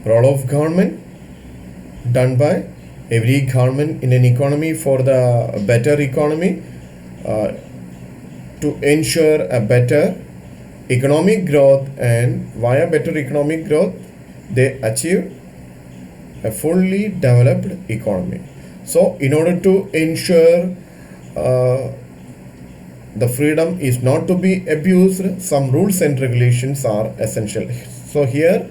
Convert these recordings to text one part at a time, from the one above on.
Role of government done by every government in an economy for the better economy, uh, to ensure a better economic growth, and via better economic growth they achieve a fully developed economy. So in order to ensure uh, the freedom is not to be abused, some rules and regulations are essential. So here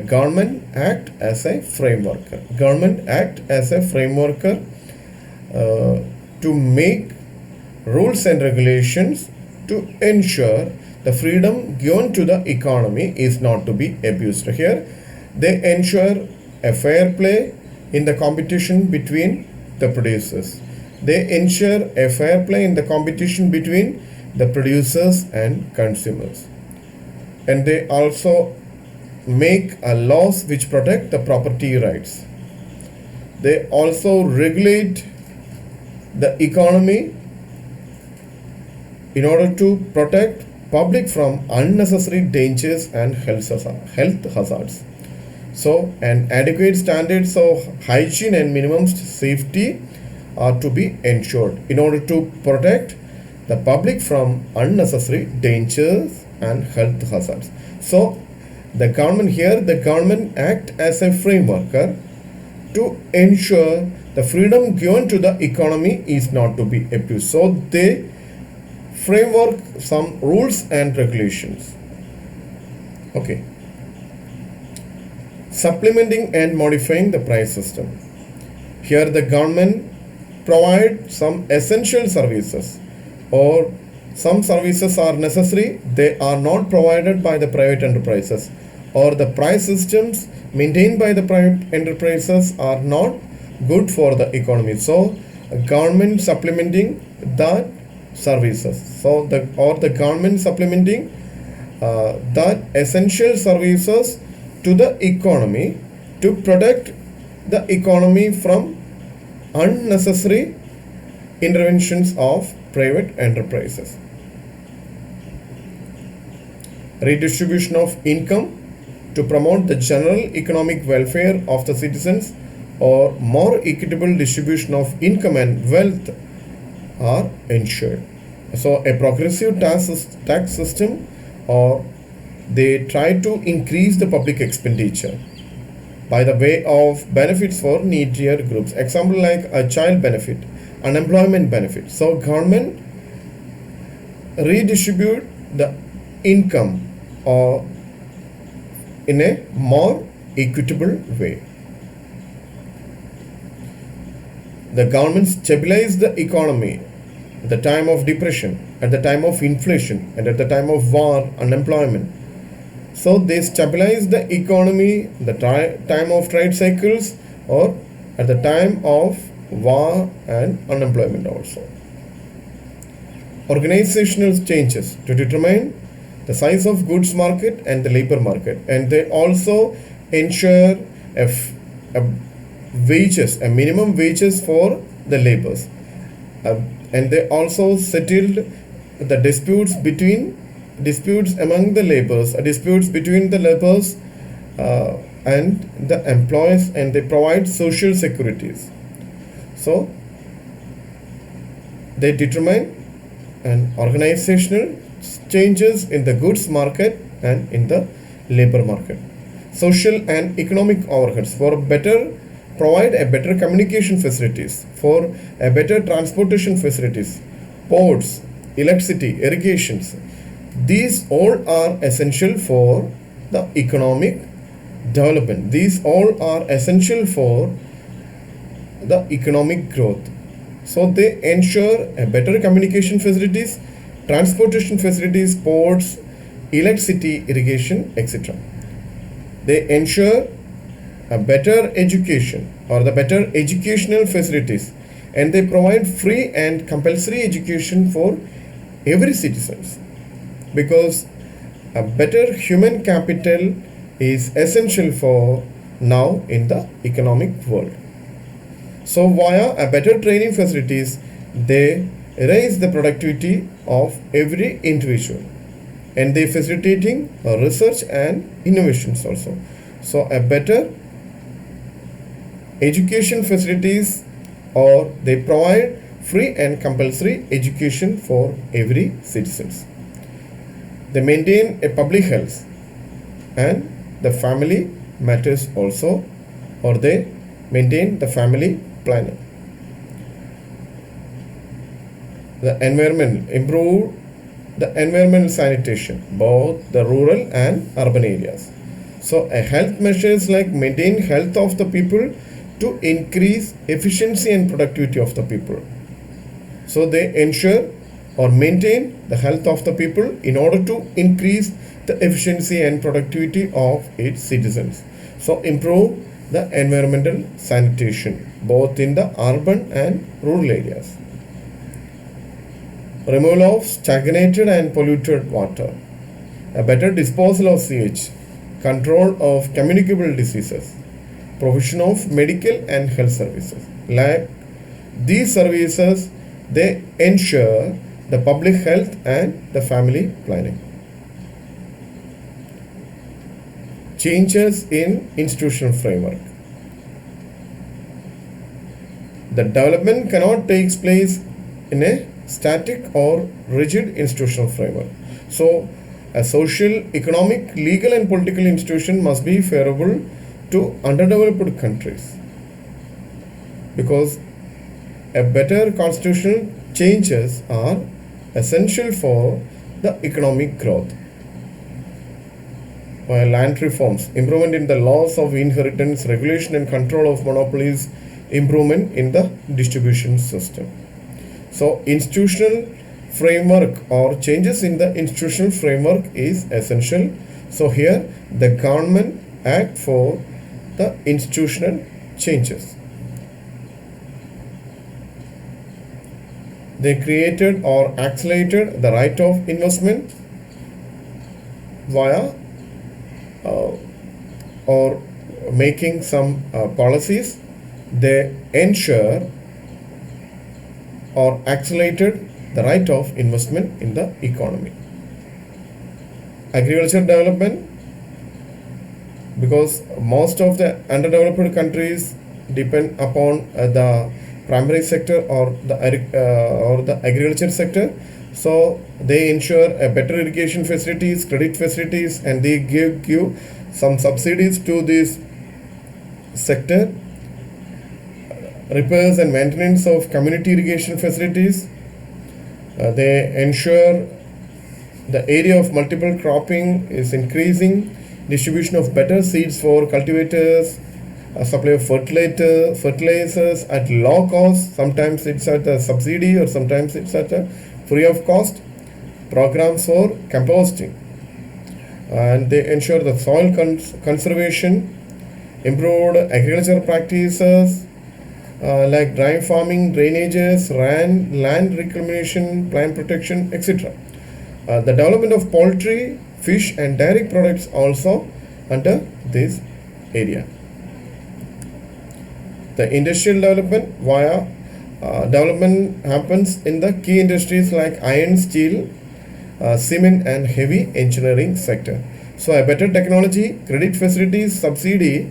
government act as a framework. Government act as a framework to make rules and regulations to ensure the freedom given to the economy is not to be abused. Here they ensure a fair play in the competition between the producers. They ensure a fair play in the competition between the producers and consumers. And they also make laws which protect the property rights. They also regulate the economy in order to protect public from unnecessary dangers and health hazards. So, an adequate standards of hygiene and minimum safety are to be ensured in order to protect the public from unnecessary dangers and health hazards. So, the government act as a framework to ensure the freedom given to the economy is not to be abused. So, they framework some rules and regulations. Okay. Supplementing and modifying the price system. Here the government provide some essential services, or some services are necessary, they are not provided by the private enterprises, or the price systems maintained by the private enterprises are not good for the economy. So government supplementing the services. So the government supplementing the essential services to the economy to protect the economy from unnecessary interventions of private enterprises. Redistribution of income to promote the general economic welfare of the citizens, or more equitable distribution of income and wealth are ensured. So a progressive tax system, or they try to increase the public expenditure by the way of benefits for needier groups. Example like a child benefit, unemployment benefit. So government redistribute the income or in a more equitable way. The government stabilize the economy at the time of depression, at the time of inflation, and at the time of war, unemployment. So they stabilize the economy the time of trade cycles, or at the time of war and unemployment also. Organizational changes to determine the size of goods market and the labor market, and they also ensure a wages, a minimum wages for the laborers, and they also settled the disputes among the laborers, disputes between the laborers and the employers, and they provide social securities. So they determine an organizational changes in the goods market and in the labor market. Social and economic overheads for better provide a better communication facilities, for a better transportation facilities, ports, electricity, irrigations. These all are essential for the economic development. These all are essential for the economic growth. So they ensure a better communication facilities, transportation facilities, ports, electricity, irrigation, etc. They ensure a better education or the better educational facilities, and they provide free and compulsory education for every citizens, because a better human capital is essential for now in the economic world. So via a better training facilities, they raise the productivity of every individual, and they facilitating research and innovations also. So a better education facilities, or they provide free and compulsory education for every citizens. They maintain a public health and the family matters also, or they maintain the family planning. The environment, improve the environmental sanitation, both the rural and urban areas. So a health measures like maintain health of the people to increase efficiency and productivity of the people. So they ensure or maintain the health of the people in order to increase the efficiency and productivity of its citizens. So improve the environmental sanitation both in the urban and rural areas. Removal of stagnated and polluted water, a better disposal of sewage, control of communicable diseases, provision of medical and health services. Like these services, they ensure the public health and the family planning. Changes in institutional framework. The development cannot take place in a static or rigid institutional framework. So, a social, economic, legal, and political institution must be favorable to underdeveloped countries, because a better constitutional changes are essential for the economic growth. While land reforms, improvement in the laws of inheritance, regulation and control of monopolies, improvement in the distribution system. So institutional framework or changes in the institutional framework is essential. So here the government act for the institutional changes. They created or accelerated the right of investment via or making some policies. They ensure or accelerated the right of investment in the economy. Agriculture development, because most of the underdeveloped countries depend upon the primary sector or the agriculture sector. So they ensure a better irrigation facilities, credit facilities, and they give some subsidies to this sector. Repairs and maintenance of community irrigation facilities. They ensure the area of multiple cropping is increasing, distribution of better seeds for cultivators, supply of fertilizers at low cost, sometimes it's at a subsidy or sometimes it's at a free of cost, programs for composting, and they ensure the soil conservation, improved agricultural practices, like dry farming, drainages, land reclamation, plant protection, etc. The development of poultry, fish, and dairy products also under this area. The industrial development via development happens in the key industries like iron, steel, cement, and heavy engineering sector. So a better technology, credit facilities, subsidy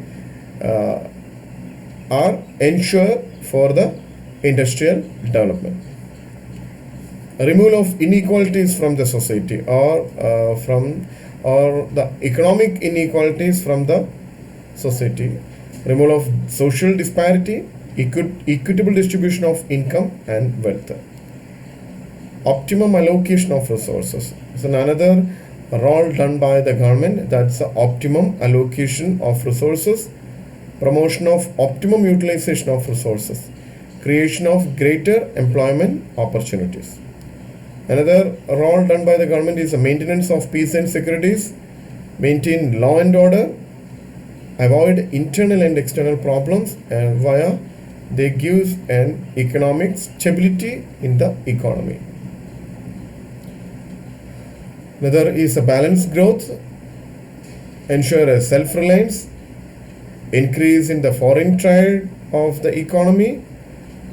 are ensured for the industrial development. Removal of inequalities from the society, or the economic inequalities from the society. Removal of social disparity, equitable distribution of income and wealth. Optimum allocation of resources is another role done by the government. That's the optimum allocation of resources, promotion of optimum utilization of resources, creation of greater employment opportunities. Another role done by the government is the maintenance of peace and securities, maintain law and order, avoid internal and external problems, and via they give an economic stability in the economy. Another is a balanced growth, ensure a self-reliance, increase in the foreign trade of the economy,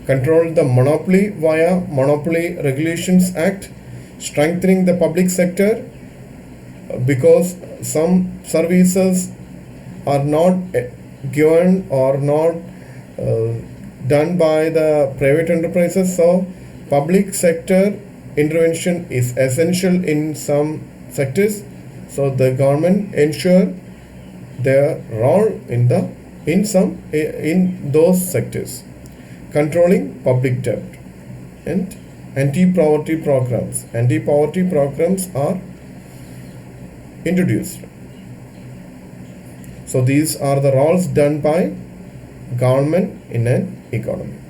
control the monopoly via Monopoly Regulations Act, strengthening the public sector, because some services are not given or not uh, done by the private enterprises. So public sector intervention is essential in some sectors. So the government ensure their role in those sectors. Controlling public debt and anti-poverty programs. Anti-poverty programs are introduced. So these are the roles done by government in an economy.